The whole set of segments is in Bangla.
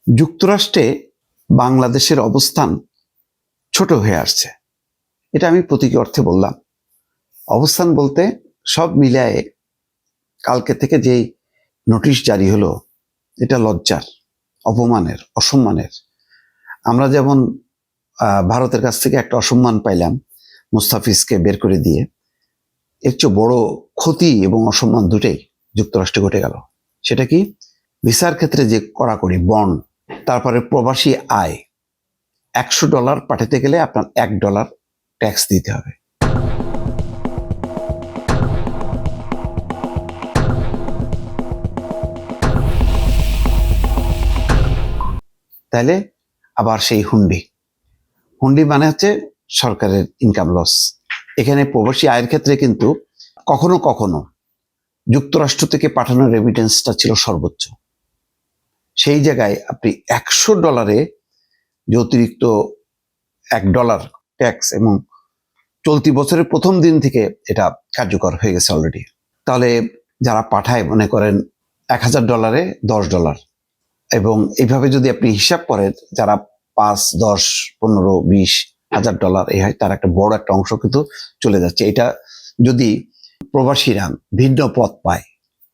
যুক্তরাষ্ট্রে বাংলাদেশের অবস্থান ছোট হয়ে আসছে। এটা আমি প্রতীকী অর্থে বললাম। অবস্থান বলতে সব মিলায়ে কালকে থেকে যে নোটিশ জারি হলো, এটা লজ্জার, অপমানের, অসম্মানের। আমরা যেমন ভারতের কাছ থেকে একটা অসম্মান পাইলাম মুস্তাফিজকে বের করে দিয়ে, এর চেয়ে বড় ক্ষতি এবং অসম্মান দুটোই যুক্তরাষ্ট্রে ঘটে গেল। সেটা কি? ভিসার ক্ষেত্রে যে কড়াকড়ি বন্ড, তারপরে প্রবাসী আয়, $100 পাঠাতে গেলে আপনার $1 ট্যাক্স দিতে হবে। তাহলে আবার সেই হুন্ডি মানে হচ্ছে সরকারের ইনকাম লস। এখানে প্রবাসী আয়ের ক্ষেত্রে কিন্তু কখনো কখনো যুক্তরাষ্ট্র থেকে পাঠানো রেমিটেন্সটা ছিল সর্বোচ্চ। সেই জায়গায় আপনি $100 যে অতিরিক্ত $1 ট্যাক্স, এবং চলতি বছরের প্রথম দিন থেকে এটা কার্যকর হয়ে গেছে অলরেডি। তাহলে যারা পাঠায় মনে করেন $1000 $10, এবং এইভাবে যদি আপনি হিসাব করেন যারা 5, 10, 15, 20,000 এই হয়, তার একটা বড় একটা অংশ কিন্তু চলে যাচ্ছে। এটা যদি প্রবাসীরা ভিন্ন পথ পায়,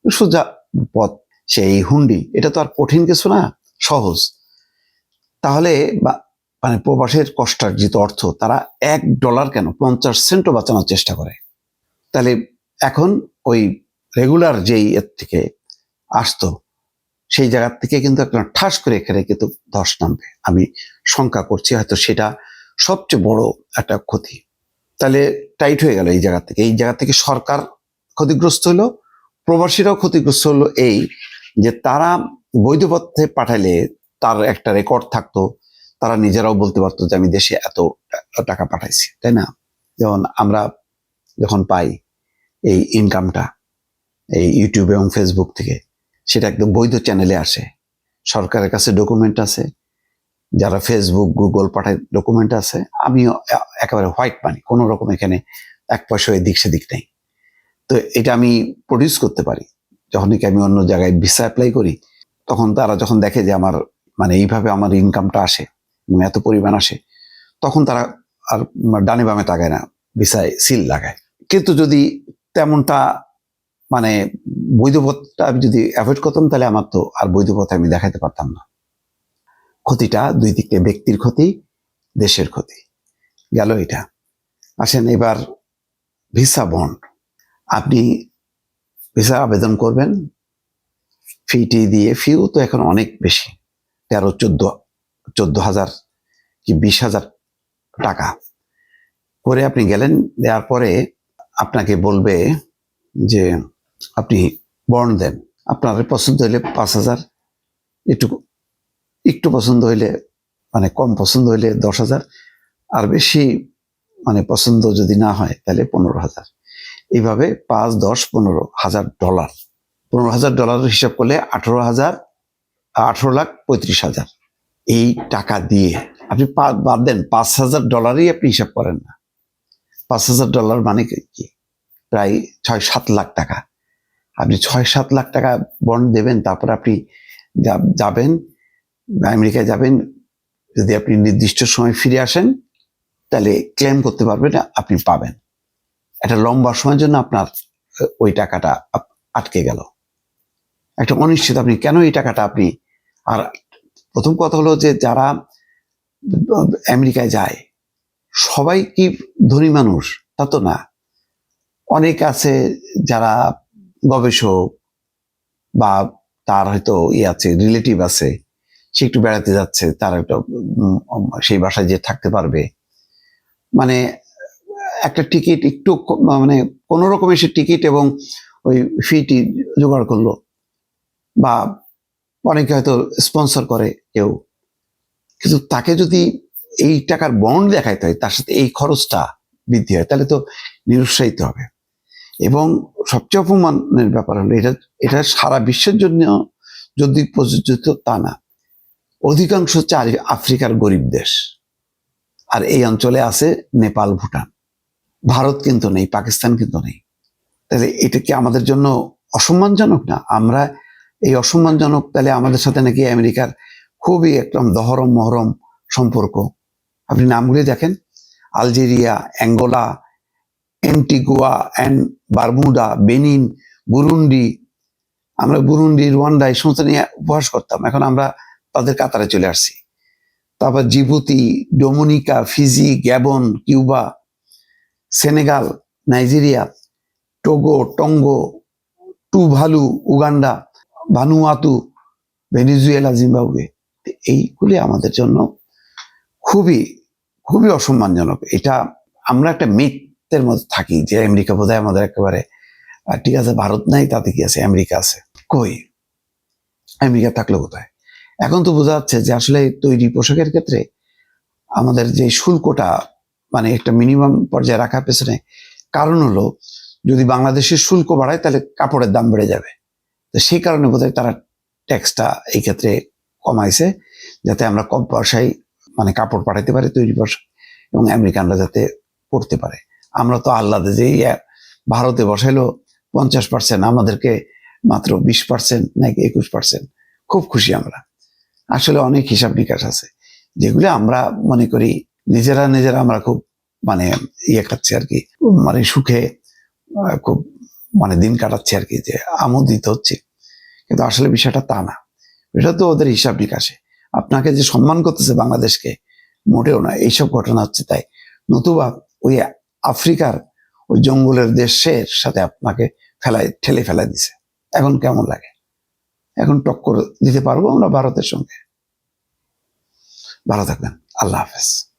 সোজা পথ, সেই হুন্ডি, এটা তো আর কঠিন কিছু না, সহজ। তাহলে মানে প্রবাসের কষ্টার্জিত অর্থ তারা $1 কেন 50 সেন্টও বাঁচানোর চেষ্টা করে। তাহলে এখন ওই রেগুলার যেই এর থেকে আসতো, সেই জায়গার থেকে কিন্তু একটা ঠাস করে এখানে কিন্তু ধস নামবে। আমি শঙ্কা করছি হয়তো সেটা সবচেয়ে বড় একটা ক্ষতি। তাহলে টাইট হয়ে গেল এই জায়গা থেকে সরকার ক্ষতিগ্রস্ত হলো, প্রবাসীরাও ক্ষতিগ্রস্ত হলো। এই যে তারা বৈধ পথে পাঠালে তার একটা রেকর্ড থাকতো, তারা নিজেরাও বলতে পারতো যে আমি দেশে এত টাকা পাঠাইছি, তাই না? যেমন আমরা যখন পাই এই ইনকামটা এই ইউটিউব এবং ফেসবুক থেকে, সেটা একদম বৈধ চ্যানেলে আসে, সরকারের কাছে ডকুমেন্ট আছে, যারা ফেসবুক গুগল পাঠায় ডকুমেন্ট আছে। আমিও একেবারে হোয়াইট মানি, কোনো রকম এখানে এক পয়সা এদিক সেদিক নেই। তো এটা আমি প্রডিউস করতে পারি। যখন নাকি আমি অন্য জায়গায় ভিসা অ্যাপ্লাই করি, তখন তারা যখন দেখে যে আমার মানে এইভাবে আমার ইনকামটা আসে, এত পরিমাণ আসে, তখন তারা আর ডানে বামে তাকায় না, ভিসায় সিল লাগায়। কিন্তু যদি তেমনটা মানে বৈধ পথটা আমি যদি অ্যাভয়েড করতাম, তাহলে আমার তো আর বৈধ পথে আমি দেখাতে পারতাম না। ক্ষতিটা দুই দিকে, ব্যক্তির ক্ষতি, দেশের ক্ষতি গেল এটা। আসেন এবার ভিসা বন্ড। আপনি ভিসা আবেদন করবেন, ফিটি দিয়ে, ফিও তো এখন অনেক বেশি, 13-14 হাজার কি 20,000 টাকা করে আপনি গেলেন। দেওয়ার পরে আপনাকে বলবে যে আপনি বন্ড দেন। আপনার পছন্দ হইলে 5,000, একটু পছন্দ হইলে, মানে কম পছন্দ হইলে 10,000, আর বেশি মানে পছন্দ যদি না হয় তাহলে 15,000। এইভাবে 5, 10, $15,000, $15,000 হিসাব করলে 18,35,000। এই টাকা দিয়ে আপনি বাদ দেন $5,000 আপনি হিসাব করেন না। $5,000 মানে কি? প্রায় 6-7 লাখ টাকা। আপনি 6-7 লাখ টাকা বন্ড দেবেন, তারপর আপনি যাবেন আমেরিকায় যাবেন। যদি আপনি নির্দিষ্ট সময় ফিরে আসেন, তাহলে ক্লেম করতে পারবেন, আপনি পাবেন। একটা লম্বা সময়ের জন্য আপনার ওই টাকাটা আটকে গেল, একটা অনিশ্চিত। আপনি কেন এই টাকাটা আপনি, আর প্রথম কথা হলো যে যারা আমেরিকায় যায় সবাই কি ধনী মানুষ? তা তো না। অনেক আছে যারা গবেষক, বা তার হয়তো আছে, রিলেটিভ আছে, সে একটু বেড়াতে যাচ্ছে, তার একটা সেই বাসায় যে থাকতে পারবে, মানে একটা টিকিট একটু মানে কোনো রকম এসে টিকিট এবং ওই ফিটি জোগাড় করলো, বা অনেকে হয়তো স্পন্সর করে কেউ। কিন্তু তাকে যদি এই টাকার বন্ড দেখাইতে হয়, তার সাথে এই খরচটা বৃদ্ধি হয়, তাহলে তো নিরুৎসাহিত হবে। এবং সবচেয়ে অপমানের ব্যাপার হলো এটা সারা বিশ্বের জন্য যদি প্রযোজ্য তা না। অধিকাংশ হচ্ছে আফ্রিকার গরিব দেশ, আর এই অঞ্চলে আছে নেপাল, ভুটান। ভারত কিন্তু নেই, পাকিস্তান কিন্তু নেই। তাহলে এটা কি আমাদের জন্য অসম্মানজনক না? আমরা এই অসম্মানজনক, তাহলে আমাদের সাথে নাকি আমেরিকার খুবই একদম দহরম মহরম সম্পর্ক। আপনি নামগুলি দেখেন, Algeria, Angola, Antigua and Bermuda, Benin, Burundi. আমরা বুরুন্ডি, রুয়ান্ডা এই সমস্ত নিয়ে উপহাস করতাম, এখন আমরা তাদের কাতারে চলে আসছি। তারপর Djibouti, Dominica, Fiji, Gabon, Cuba, Senegal, Nigeria, Togo, Tonga, Tuvalu, Uganda, Vanuatu, Venezuela, Zimbabwe. এইগুলি আমাদের জন্য খুবই খুবই অসম্মানজনক। এটা আমরা একটা মিথের মধ্যে থাকি যে আমেরিকা বোধহয় আমাদের একেবারে ঠিক আছে, ভারত নাই তাতে কি আছে, আমেরিকা আছে। কই, আমেরিকা থাকলে কোথায়? এখন তো বোঝা যাচ্ছে যে আসলে তৈরি পোশাকের ক্ষেত্রে আমাদের যে শুল্কটা মানে একটা মিনিমাম পর্যায়ে রাখার পেছনে কারণ হলো, যদি বাংলাদেশের শুল্ক বাড়ায় তাহলে কাপড়ের দাম বেড়ে যাবে। তো সেই কারণে বোধহয় তারা ট্যাক্সটা এই ক্ষেত্রে কমাইছে, যাতে আমরা কম পয়সায় মানে কাপড় পাঠাতে পারি তৈরি পোশাক, এবং আমেরিকানরা যাতে পড়তে পারে। আমরা তো আহ্লাদে যেই ভারতে বসাইলো 50%, আমাদেরকে মাত্র 20% নাকি 21%, খুব খুশি আমরা। আসলে অনেক হিসাব নিকাশ আছে যেগুলো আমরা মনে করি নিজেরা আমরা খুব মানে খাচ্ছি আর কি, মানে সুখে খুব মানে দিন কাটাচ্ছি আর কি, যে আমোদিত হচ্ছে। কিন্তু আসলে বিষয়টা তা না, এটা তো ওদের হিসাব নিকাশে। আপনাকে যে সম্মান করতেছে বাংলাদেশকে, মোটেও না, এইসব ঘটনা হচ্ছে তাই। নতুবা ওই আফ্রিকার ওই জঙ্গলের দেশের সাথে আপনাকে ঠেলে ফেলা দিছে। এখন কেমন লাগে? এখন টক্কর দিতে পারবো আমরা ভারতের সঙ্গে? ভালো থাকবেন, আল্লাহ হাফেজ।